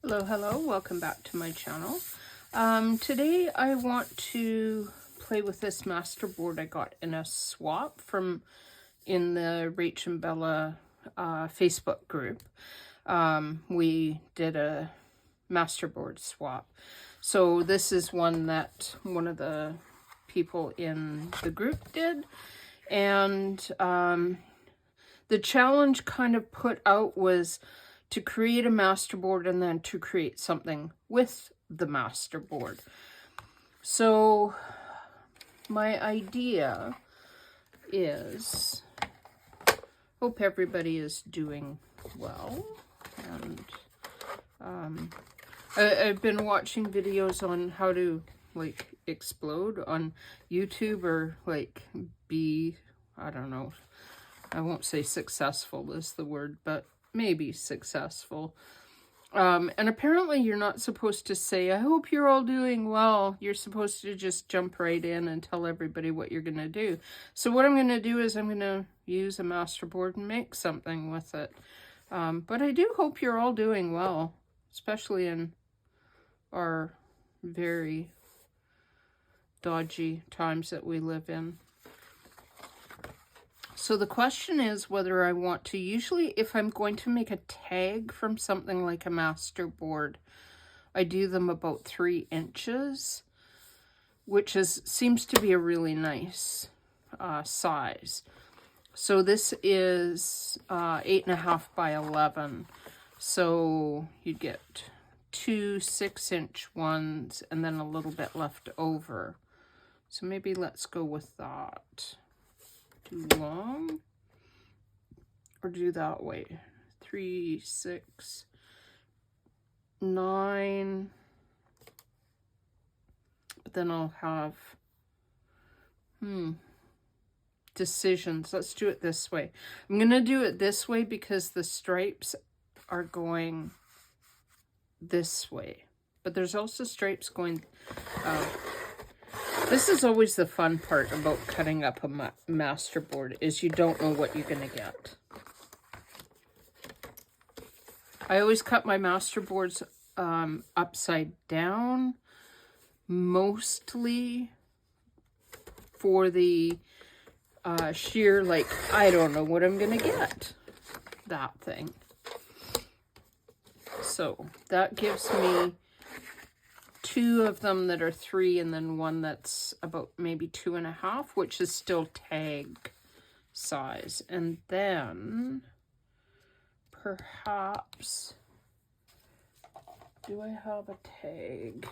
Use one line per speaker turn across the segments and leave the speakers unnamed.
Hello, welcome back to my channel. Today I want to play with this Masterboard I got in a swap in the Rach and Bella Facebook group. We did a Masterboard swap. So this is one that one of the people in the group did. And the challenge kind of put out was to create a Masterboard and then to create something with the Masterboard. So my idea is, hope everybody is doing well. And I've been watching videos on how to like explode on YouTube, or like be, I don't know, I won't say successful is the word, but maybe successful. And apparently you're not supposed to say, I hope you're all doing well. You're supposed to just jump right in and tell everybody what you're going to do. So what I'm going to do is I'm going to use a Masterboard and make something with it. But I do hope you're all doing well, especially in our very dodgy times that we live in. So the question is whether I want to, usually if I'm going to make a tag from something like a Masterboard, I do them about 3 inches, which seems to be a really nice size. So this is 8.5 by 11. So you'd get 2 6-inch ones and then a little bit left over. So maybe let's go with that. Too long, or do that way. 3, 6, 9. But then I'll have decisions. Let's do it this way. I'm gonna do it this way because the stripes are going this way, but there's also stripes going this is always the fun part about cutting up a Masterboard, is you don't know what you're going to get. I always cut my Masterboards upside down, mostly for the sheer, like, I don't know what I'm going to get, that thing. So that gives me 2 of them that are 3 and then one that's about maybe 2.5, which is still tag size. And then perhaps, do I have a tag?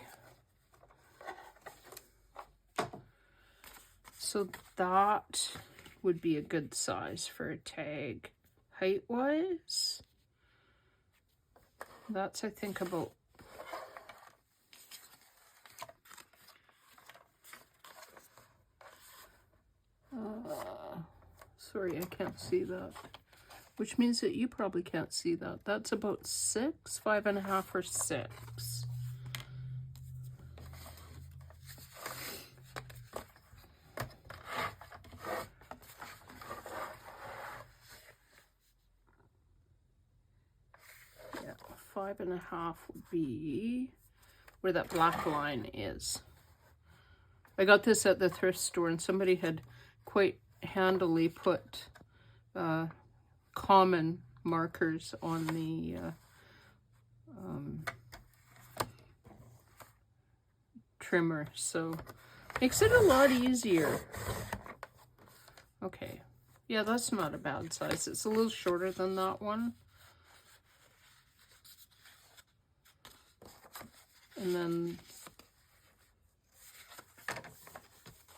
So that would be a good size for a tag height wise. That's, I think, about sorry, I can't see that. Which means that you probably can't see that. That's about 6, 5.5, or 6. Yeah, 5.5 would be where that black line is. I got this at the thrift store and somebody had quite handily put common markers on the trimmer, so makes it a lot easier. Okay, yeah, that's not a bad size. It's a little shorter than that one. And then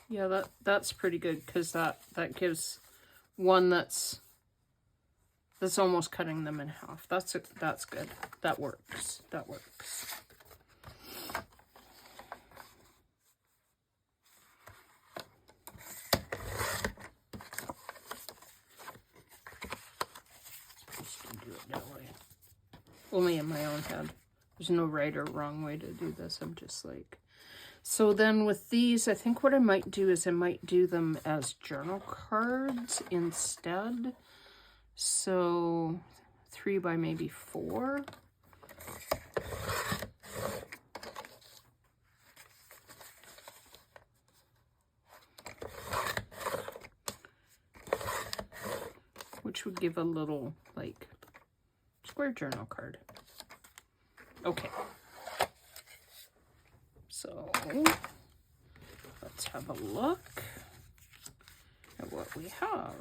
yeah, that's pretty good, because that gives one that's almost cutting them in half. That's good. That works. That works. Supposed to do it that way. Only in my own head. There's no right or wrong way to do this. I'm just like. So then with these, I think what I might do is I might do them as journal cards instead. So 3 by maybe 4. this would give a little, like, square journal card. Okay. So, let's have a look at what we have.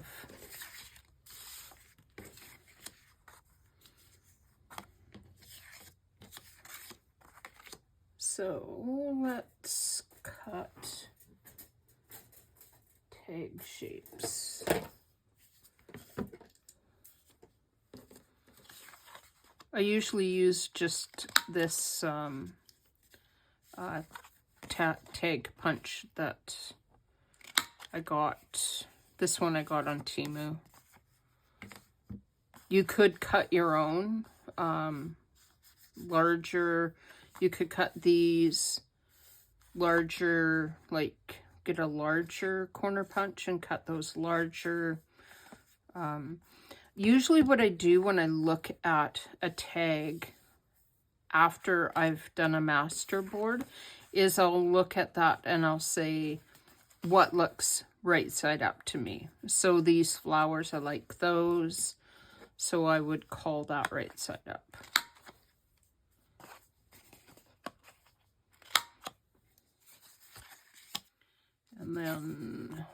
So, let's cut tag shapes. I usually use just this tag punch that I got. This one I got on Temu. You could cut your own larger. You could cut these larger, like get a larger corner punch and cut those larger. Usually what I do when I look at a tag after I've done a masterboard is I'll look at that and I'll say what looks right side up to me. So these flowers, I like those. So I would call that right side up. And then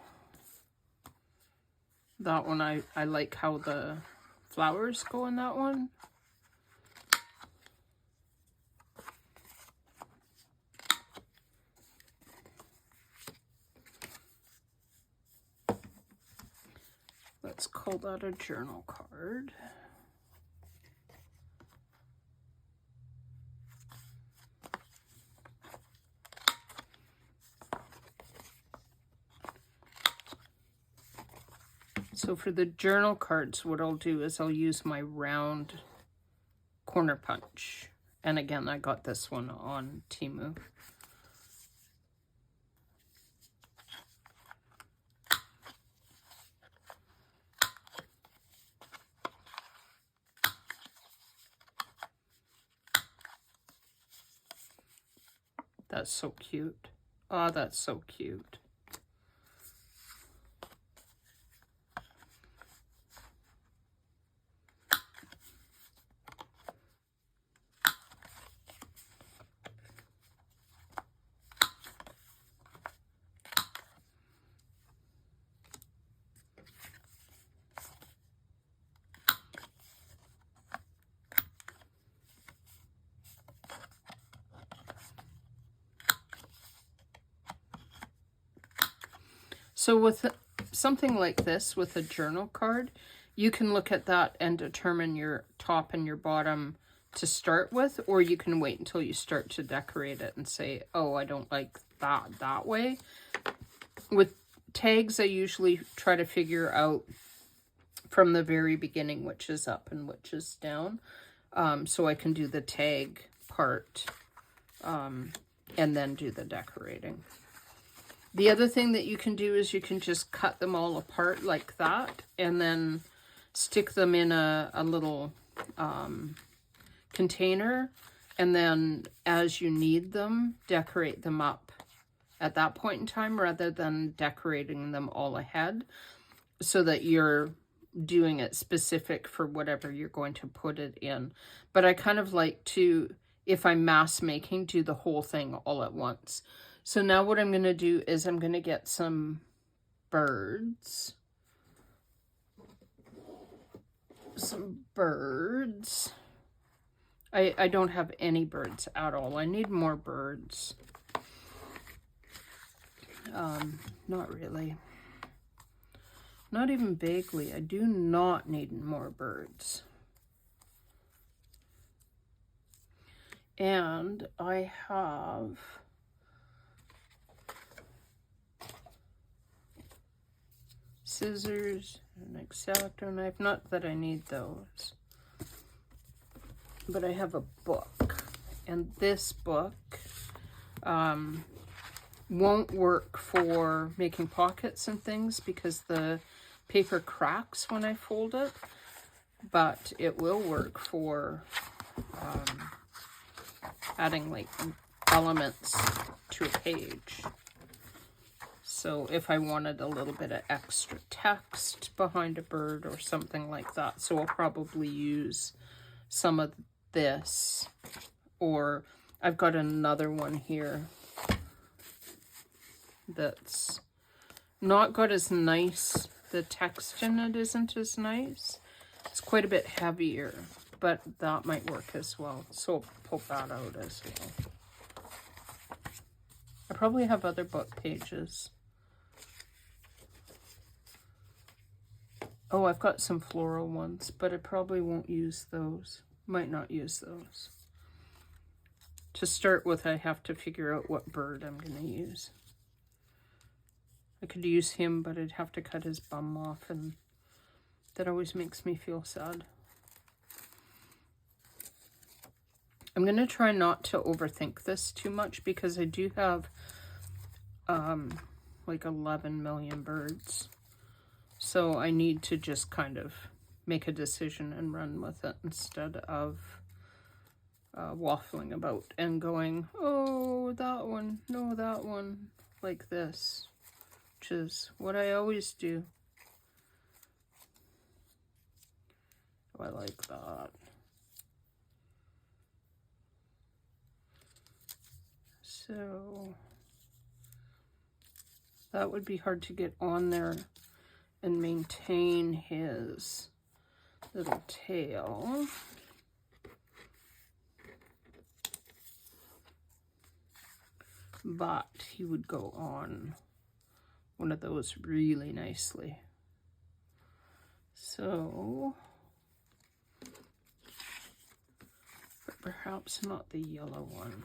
that one, I like how the flowers go in that one. Let's call that a journal card. So for the journal cards, what I'll do is I'll use my round corner punch. And again, I got this one on Temu. That's so cute. Oh, that's so cute. So with something like this, with a journal card, you can look at that and determine your top and your bottom to start with, or you can wait until you start to decorate it and say, oh, I don't like that way. With tags, I usually try to figure out from the very beginning which is up and which is down, so I can do the tag part and then do the decorating. The other thing that you can do is you can just cut them all apart like that and then stick them in a little container, and then as you need them, decorate them up at that point in time rather than decorating them all ahead, so that you're doing it specific for whatever you're going to put it in. But I kind of like to, if I'm mass making, do the whole thing all at once. So now what I'm going to do is I'm going to get some birds. I don't have any birds at all. I need more birds. Not really. Not even vaguely. I do not need more birds. And I have scissors, an X-Acto knife. Not that I need those. But I have a book. And this book won't work for making pockets and things because the paper cracks when I fold it. But it will work for adding like elements to a page. So if I wanted a little bit of extra text behind a bird or something like that. So I'll probably use some of this, or I've got another one here that's not got as nice, the text in it isn't as nice. It's quite a bit heavier, but that might work as well. So I'll pull that out as well. I probably have other book pages. Oh, I've got some floral ones, but I probably won't use those. Might not use those. To start with, I have to figure out what bird I'm going to use. I could use him, but I'd have to cut his bum off, and that always makes me feel sad. I'm going to try not to overthink this too much because I do have like 11 million birds. So I need to just kind of make a decision and run with it instead of waffling about and going, oh, that one, no, that one, like this, which is what I always do. Oh, I like that. So that would be hard to get on there and maintain his little tail. But he would go on one of those really nicely. So, but perhaps not the yellow one.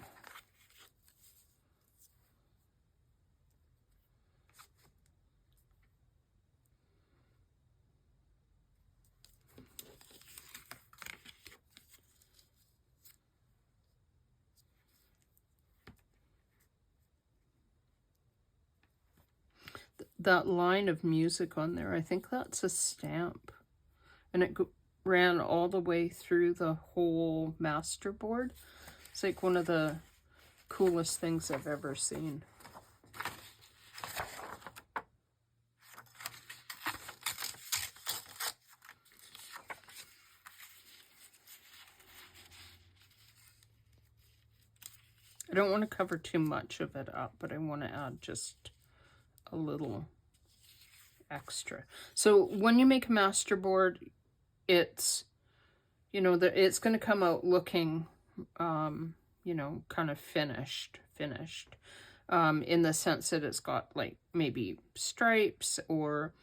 That line of music on there, I think that's a stamp. And it ran all the way through the whole masterboard. It's like one of the coolest things I've ever seen. I don't want to cover too much of it up, but I want to add just a little extra. So when you make a masterboard, it's, you know, it's going to come out looking, you know, kind of finished, in the sense that it's got like maybe stripes or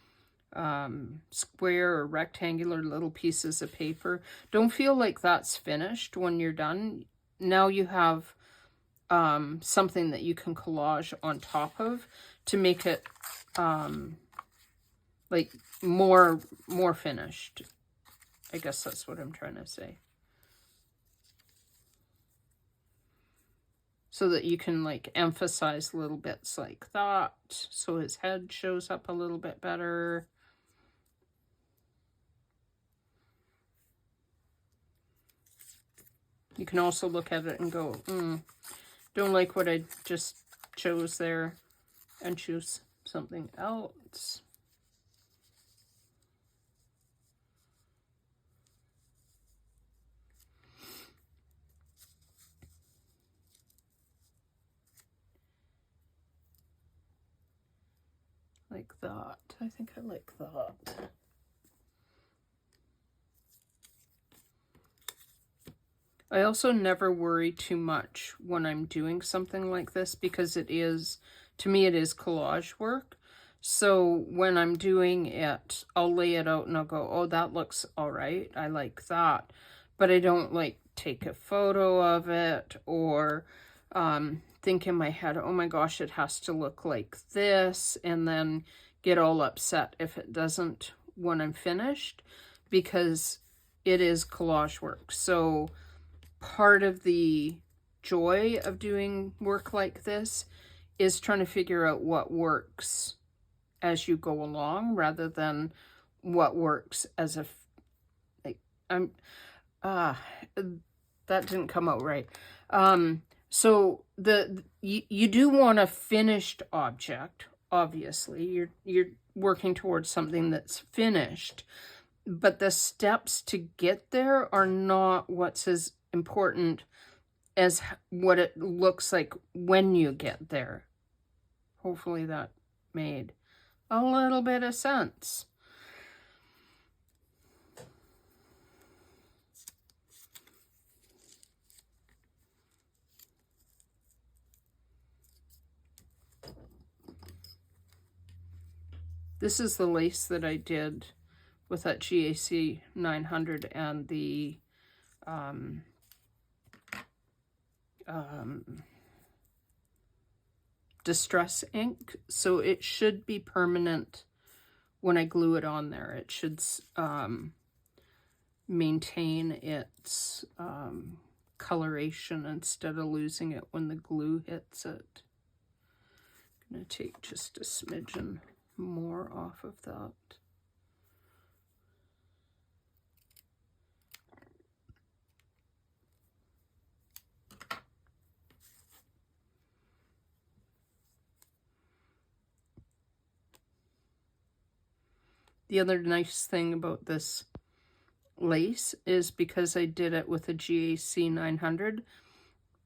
square or rectangular little pieces of paper. Don't feel like that's finished when you're done. Now you have something that you can collage on top of to make it like more finished. I guess that's what I'm trying to say. So that you can like emphasize little bits like that, so his head shows up a little bit better. You can also look at it and go, don't like what I just chose there, and choose something else. Like that. I think I like that. I also never worry too much when I'm doing something like this because it is, to me, it is collage work. So when I'm doing it, I'll lay it out and I'll go, oh, that looks all right. I like that. But I don't like take a photo of it or think in my head, oh my gosh, it has to look like this, and then get all upset if it doesn't when I'm finished, because it is collage work. So part of the joy of doing work like this is trying to figure out what works as you go along rather than what works as a, like, that didn't come out right. So you do want a finished object obviously. You're working towards something that's finished. But the steps to get there are not what's as important as what it looks like when you get there. Hopefully that made a little bit of sense. This is the lace that I did with that GAC 900 and the Distress ink. So it should be permanent when I glue it on there. It should maintain its coloration instead of losing it when the glue hits it. I'm going to take just a smidgen more off of that. The other nice thing about this lace is because I did it with a GAC 900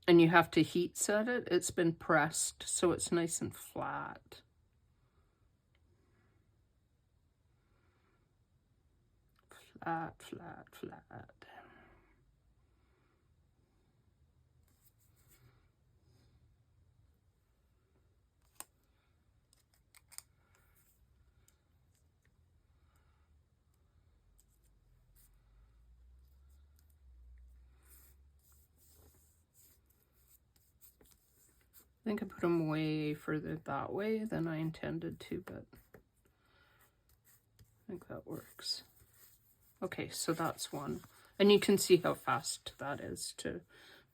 and you have to heat set it, it's been pressed so it's nice and flat. Flat, flat, flat. I think I put them way further that way than I intended to, but I think that works. Okay, so that's one. And you can see how fast that is to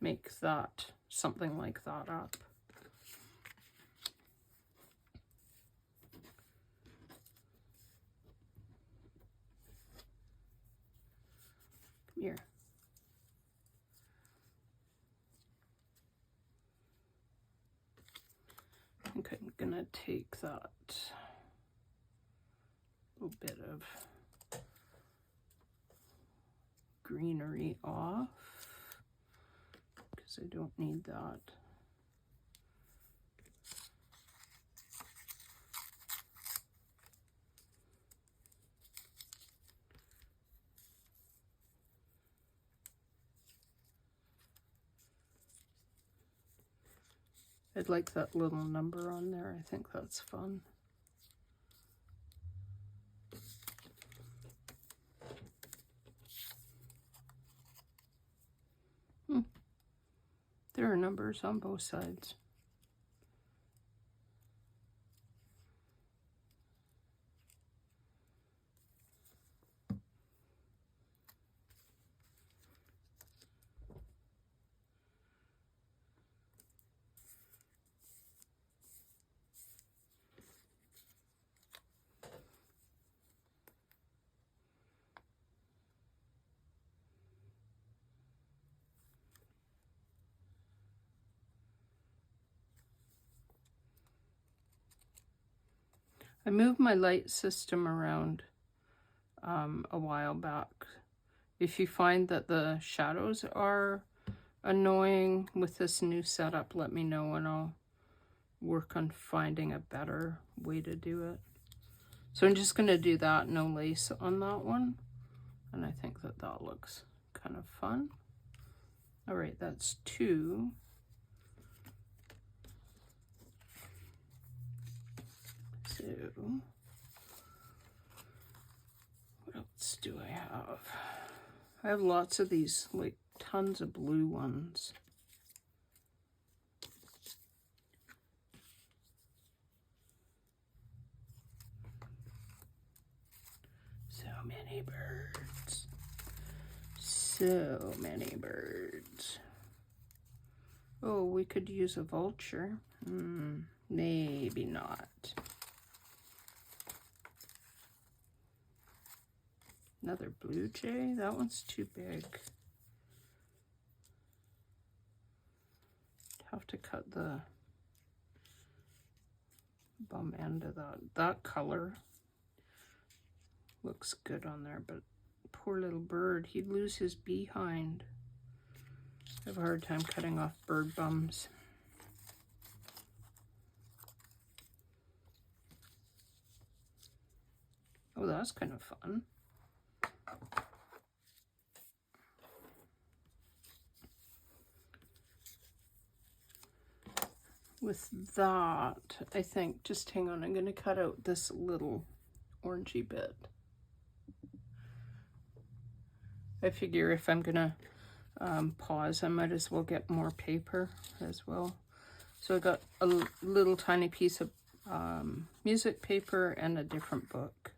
make that, something like that up. Come here. I think I'm gonna take that little bit of greenery off because I don't need that. I'd like that little number on there. I think that's fun. There are numbers on both sides. I moved my light system around a while back. If you find that the shadows are annoying with this new setup, let me know and I'll work on finding a better way to do it. So I'm just going to do that, no lace on that one. And I think that that looks kind of fun. All right, that's 2. So, what else do I have? I have lots of these, like tons of blue ones. So many birds. So many birds. Oh, we could use a vulture. Maybe not. Another blue jay? That one's too big. Have to cut the bum end of that. That color looks good on there, but poor little bird, he'd lose his behind. I have a hard time cutting off bird bums. Oh, that's kind of fun. With that, I think, just hang on, I'm going to cut out this little orangey bit. I figure if I'm going to pause, I might as well get more paper as well. So I got a little tiny piece of music paper and a different book.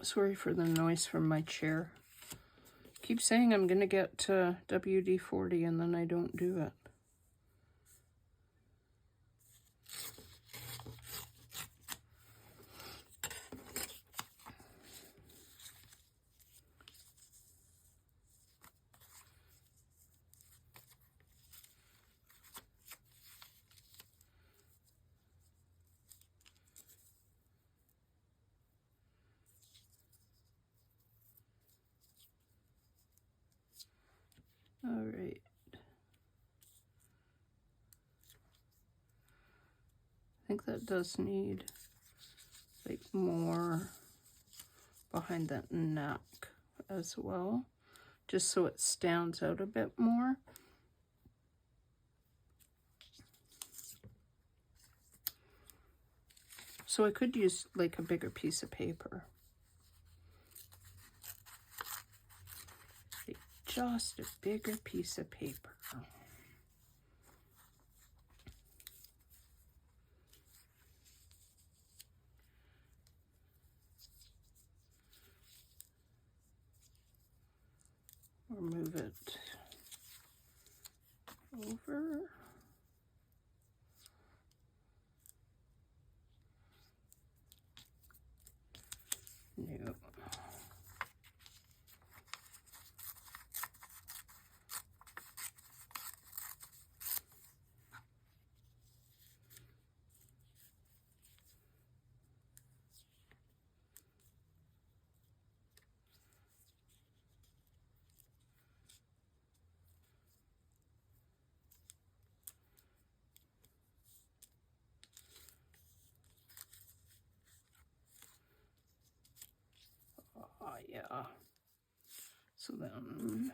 Sorry for the noise from my chair. Keep saying I'm going to get WD-40 and then I don't do it. All right. I think that does need like more behind that neck as well, just so it stands out a bit more. So I could use like a bigger piece of paper. Like just a bigger piece of paper. Or move it over. No. Yeah. So then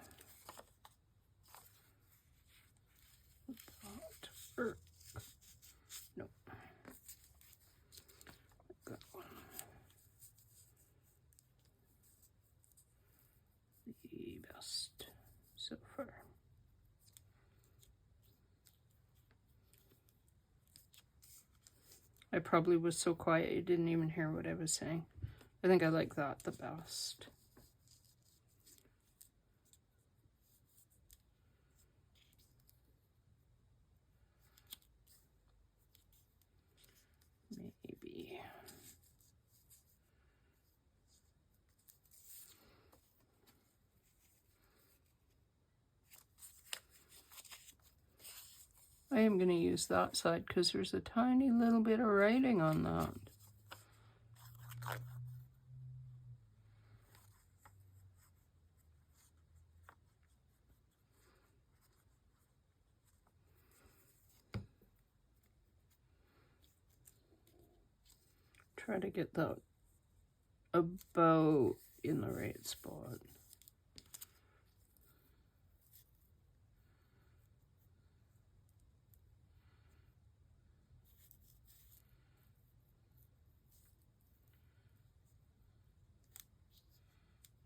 that work. Nope. Got one. The best so far. I probably was so quiet you didn't even hear what I was saying. I think I like that the best. Maybe. I am going to use that side because there's a tiny little bit of writing on that. Try to get that about in the right spot.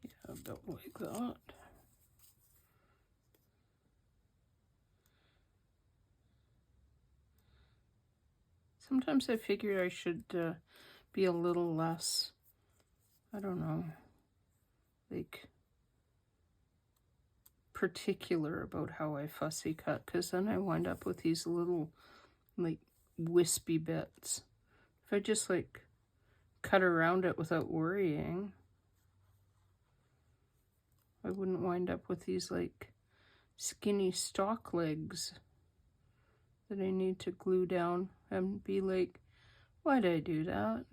Yeah, about like that. Sometimes I figure I should be a little less, I don't know, like particular about how I fussy cut, because then I wind up with these little like wispy bits. If I just like cut around it without worrying, I wouldn't wind up with these like skinny stock legs that I need to glue down and be like, why did I do that?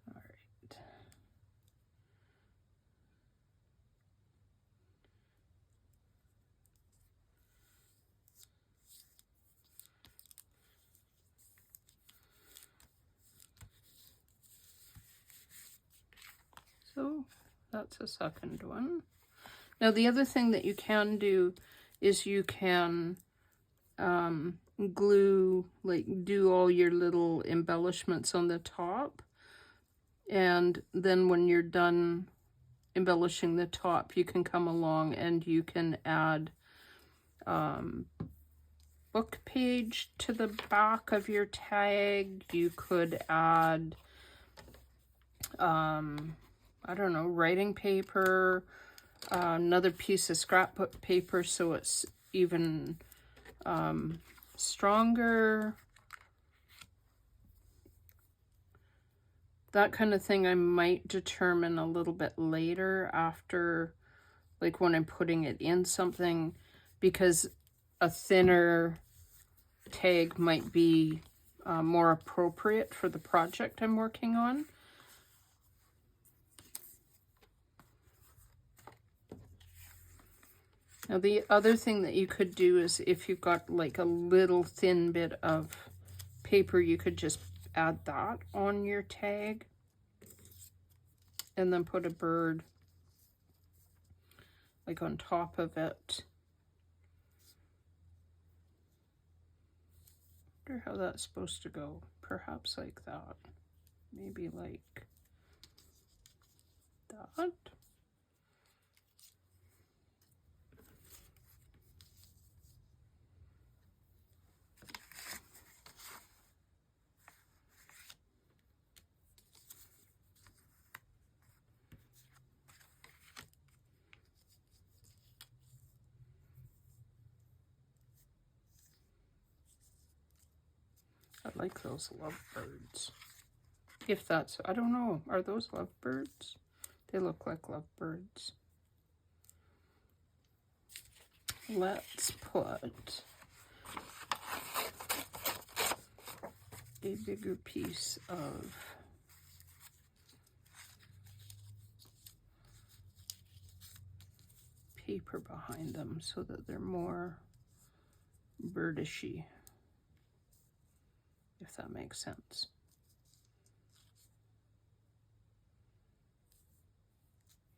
All right. So that's a second one. Now the other thing that you can do is you can glue, like do all your little embellishments on the top, and then when you're done embellishing the top, you can come along and you can add book page to the back of your tag. You could add I don't know, writing paper, another piece of scrapbook paper so it's even stronger. That kind of thing I might determine a little bit later after, like when I'm putting it in something, because a thinner tag might be more appropriate for the project I'm working on. Now the other thing that you could do is if you've got like a little thin bit of paper, you could just add that on your tag and then put a bird like on top of it. I wonder how that's supposed to go. Perhaps like that. Maybe like that. I like those lovebirds. If that's, I don't know, are those lovebirds? They look like lovebirds. Let's put a bigger piece of paper behind them so that they're more birdishy, if that makes sense.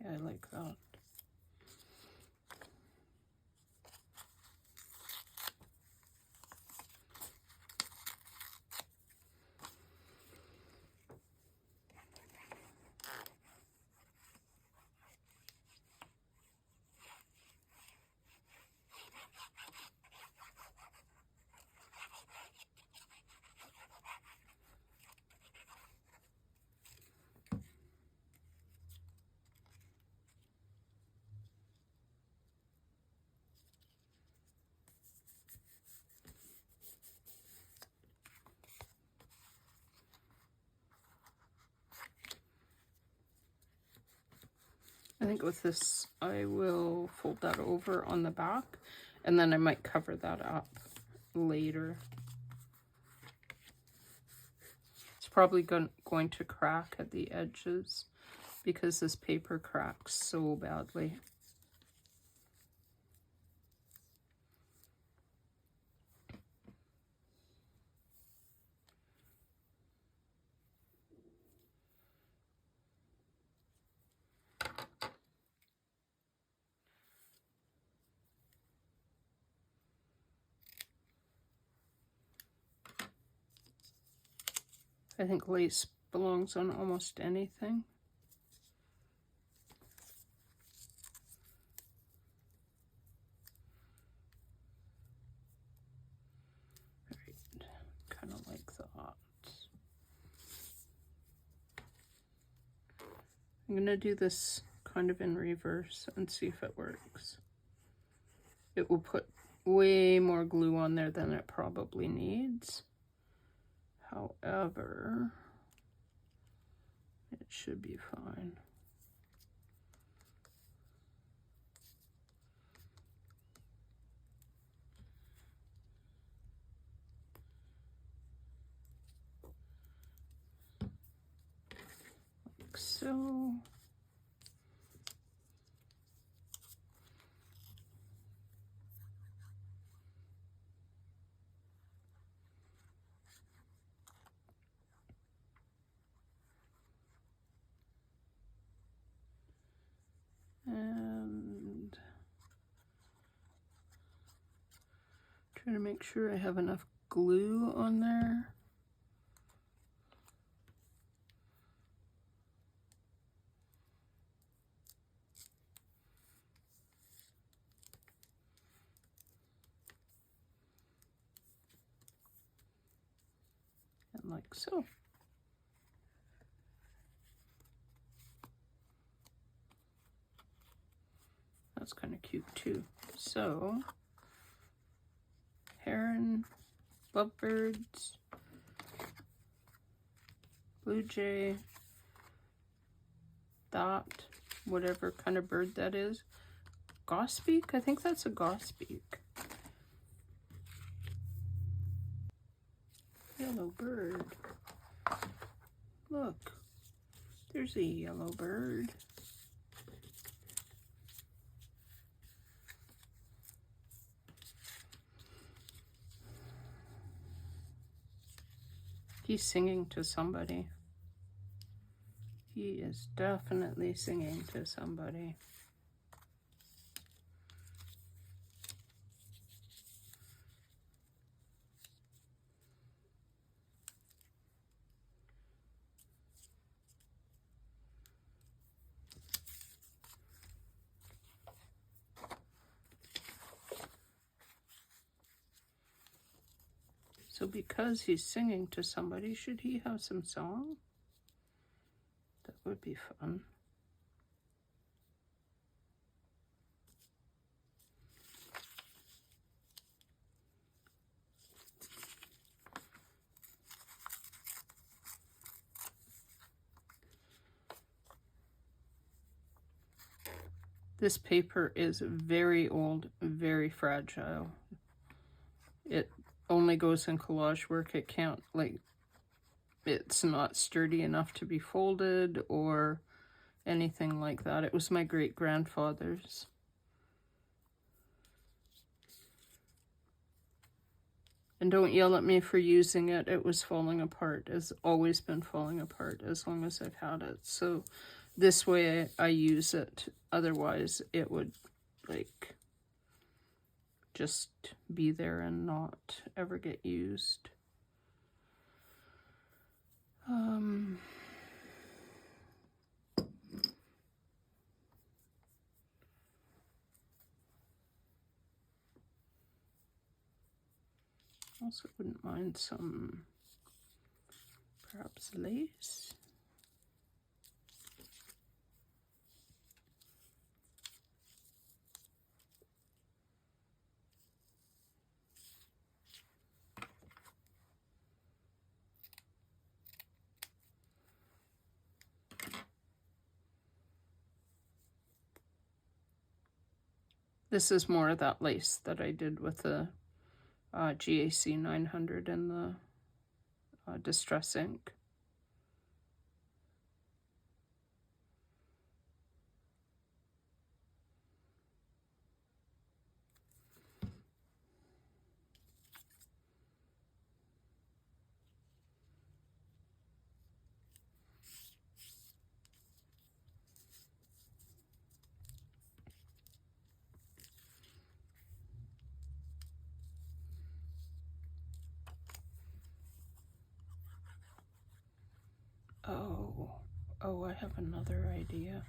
Yeah, I like that. I think with this, I will fold that over on the back, and then I might cover that up later. It's probably going to crack at the edges because this paper cracks so badly. I think lace belongs on almost anything. Right, kind of like that. I'm going to do this kind of in reverse and see if it works. It will put way more glue on there than it probably needs. However, it should be fine. Like so. And try to make sure I have enough glue on there. And like so. That's kind of cute too. So, heron, lovebirds, blue jay, that, whatever kind of bird that is. Grosbeak? I think that's a grosbeak. Yellow bird. Look, there's a yellow bird. He's singing to somebody. He is definitely singing to somebody. So because he's singing to somebody, should he have some song? That would be fun. This paper is very old, very fragile. It only goes in collage work. It can't, like, it's not sturdy enough to be folded or anything like that. It was my great-grandfather's. And don't yell at me for using it. It was falling apart. It's always been falling apart as long as I've had it. So this way I use it. Otherwise it would, like, just be there and not ever get used. Also wouldn't mind some, perhaps, lace. This is more of that lace that I did with the GAC 900 and the Distress ink. Oh, I have another idea.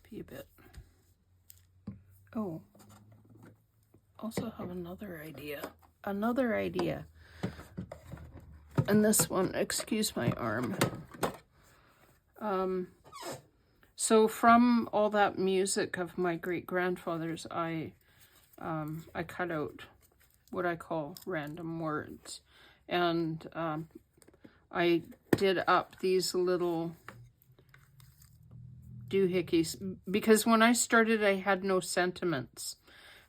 be a bit. Oh, also have another idea. And this one, excuse my arm. So from all that music of my great-grandfather's, I cut out what I call random words. And I did up these little doohickeys because when I started, I had no sentiments.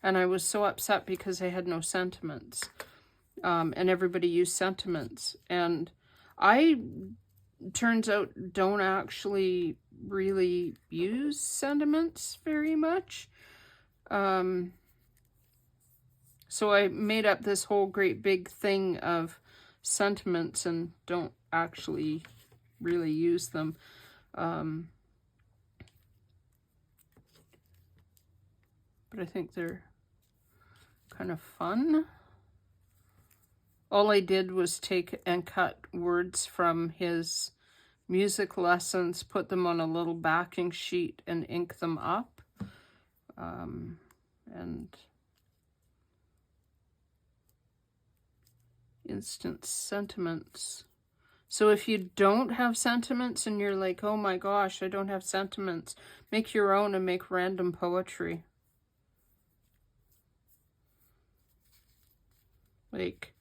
And I was so upset because I had no sentiments. And everybody used sentiments. And I, turns out, don't actually really use sentiments very much. So I made up this whole great big thing of sentiments and don't actually really use them. But I think they're kind of fun. All I did was take and cut words from his music lessons, put them on a little backing sheet and ink them up. And instant sentiments. So if you don't have sentiments and you're like, oh my gosh, I don't have sentiments, make your own and make random poetry. Like,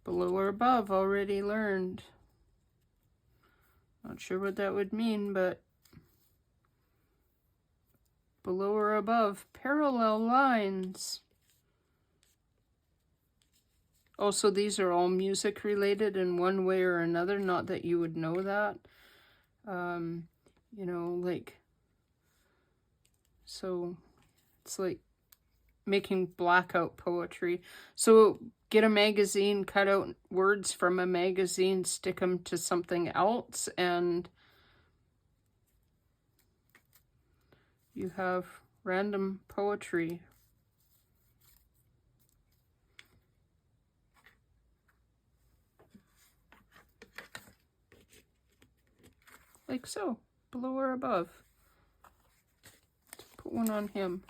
below or above, already learned. Not sure what that would mean, but below or above, parallel lines. Also, these are all music related in one way or another, not that you would know that. You know, like, so it's like making blackout poetry. So get a magazine, cut out words from a magazine, stick them to something else, and you have random poetry. Like so, below or above. Let's put one on him.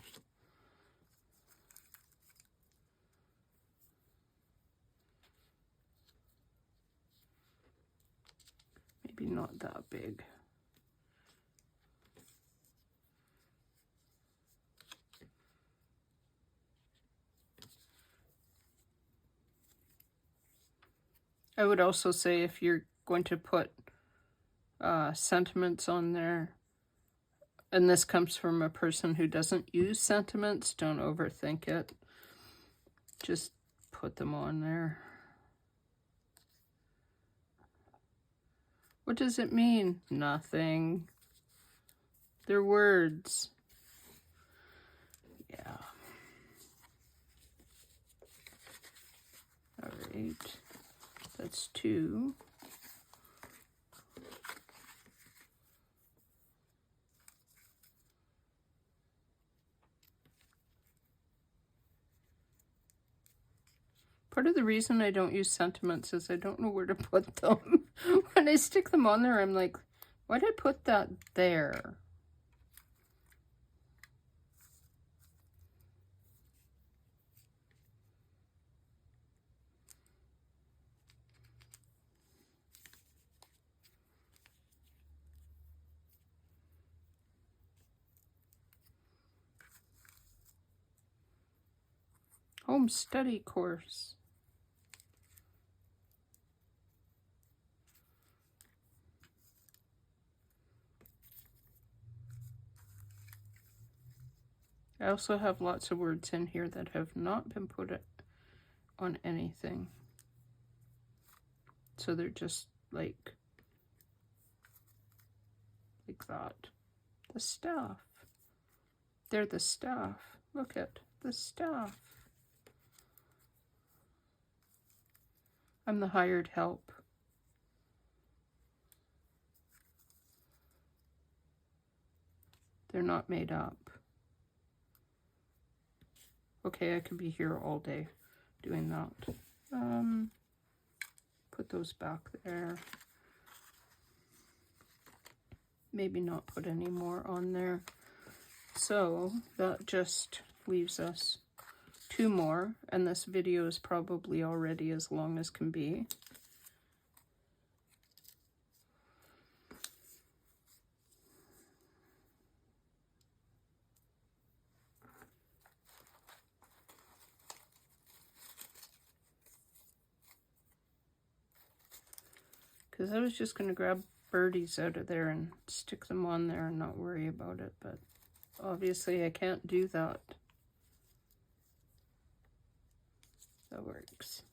Maybe not that big. I would also say if you're going to put sentiments on there, and this comes from a person who doesn't use sentiments, don't overthink it. Just put them on there. What does it mean? Nothing. They're words. Yeah. All right. That's 2. Part of the reason I don't use sentiments is I don't know where to put them. When I stick them on there, I'm like, why did I put that there? Home study course. I also have lots of words in here that have not been put on anything. So they're just like that. The staff. They're the staff. Look at the staff. I'm the hired help. They're not made up. Okay, I could be here all day doing that. Put those back there. maybe not put any more on there. So that just leaves us 2 more, and this video is probably already as long as can be. Because I was just going to grab birdies out of there and stick them on there and not worry about it, but obviously I can't do that. That works.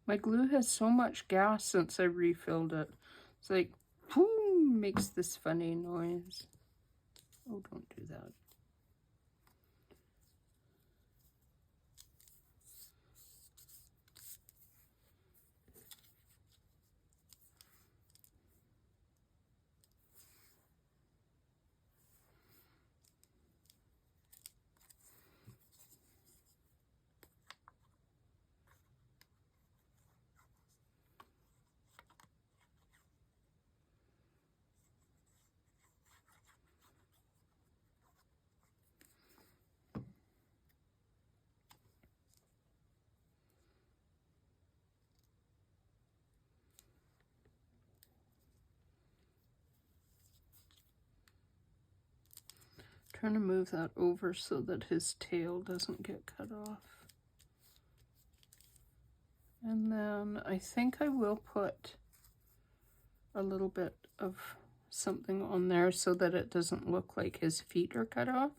My glue has so much gas since I refilled it. It's like, boom, makes this funny noise. Oh, don't do that. Trying to move that over so that his tail doesn't get cut off. And then I think I will put a little bit of something on there so that it doesn't look like his feet are cut off.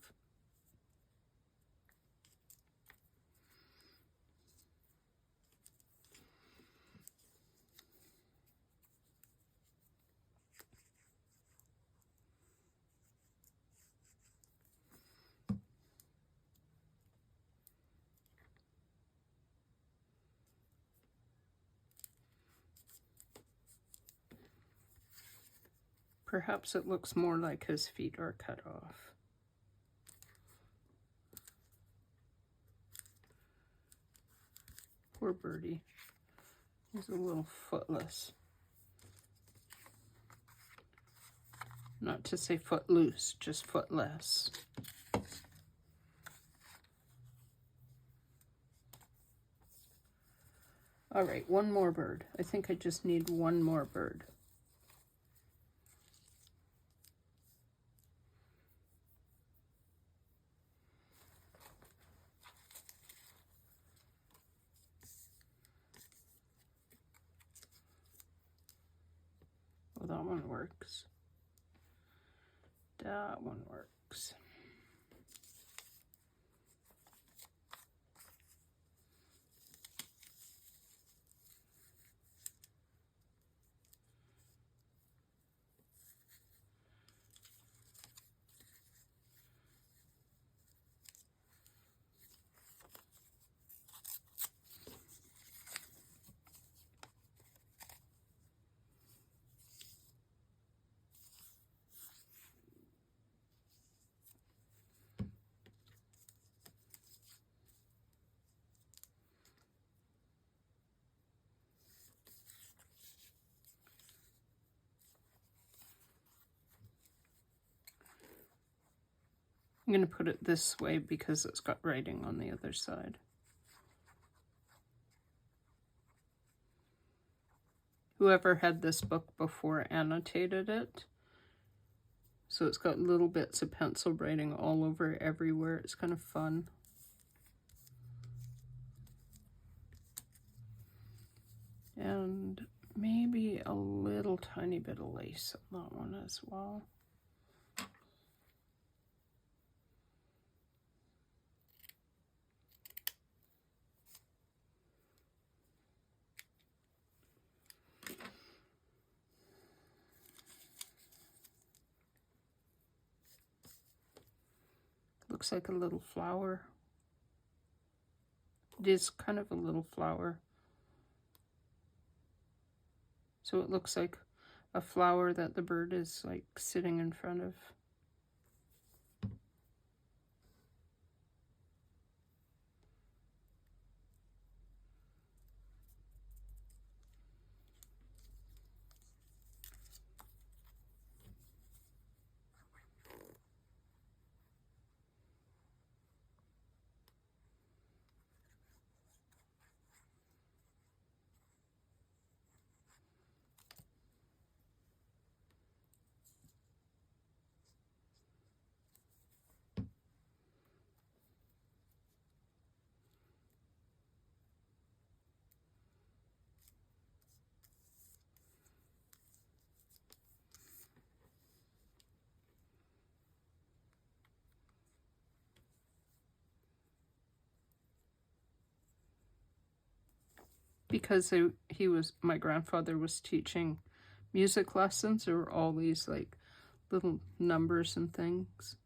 Perhaps it looks more like his feet are cut off. Poor birdie. He's a little footless. Not to say footloose, just footless. All right, one more bird. I think I just need one more bird. Well, that one works. That one works. I'm going to put it this way because it's got writing on the other side. Whoever had this book before annotated it. So it's got little bits of pencil writing all over everywhere. It's kind of fun. And maybe a little tiny bit of lace on that one as well. Looks like a little flower. It is kind of a little flower. So it looks like a flower that the bird is like sitting in front of. because my grandfather was teaching music lessons. There were all these like little numbers and things.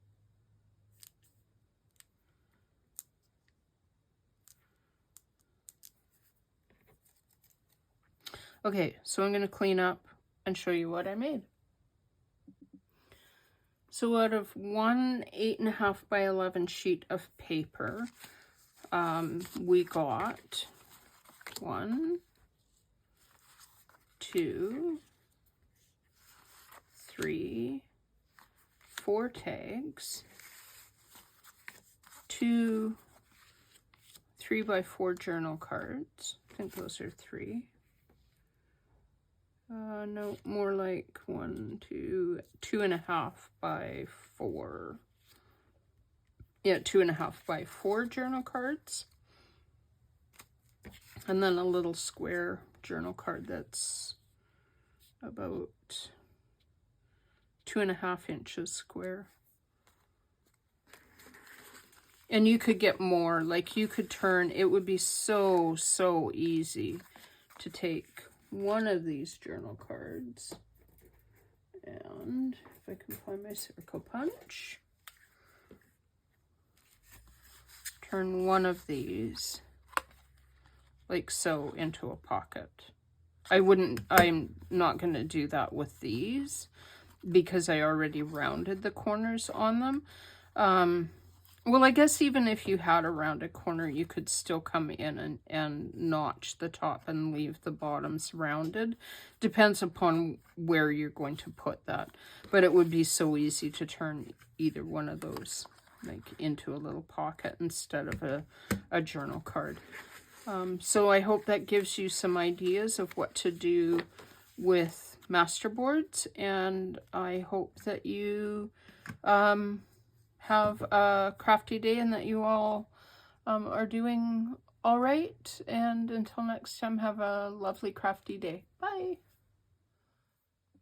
Okay, so I'm going to clean up and show you what I made. So out of one 8.5 by 11 sheet of paper, we got 1, 2, 3, 4 tags, 2 3 by 4 journal cards. I think those are 3. No, more like 2.5 by 4. Yeah, 2.5 by 4 journal cards. And then a little square journal card that's about 2.5 inches square. And you could get more, like you could turn, it would be so easy to take one of these journal cards, and if I can find my circle punch, turn one of these like so into a pocket. I'm not going to do that with these because I already rounded the corners on them. Well, I guess even if you had a rounded corner, you could still come in and notch the top and leave the bottoms rounded. Depends upon where you're going to put that. But it would be so easy to turn either one of those like into a little pocket instead of a journal card. So I hope that gives you some ideas of what to do with Masterboards, and I hope that you have a crafty day and that you all are doing all right. And until next time, have a lovely crafty day. Bye.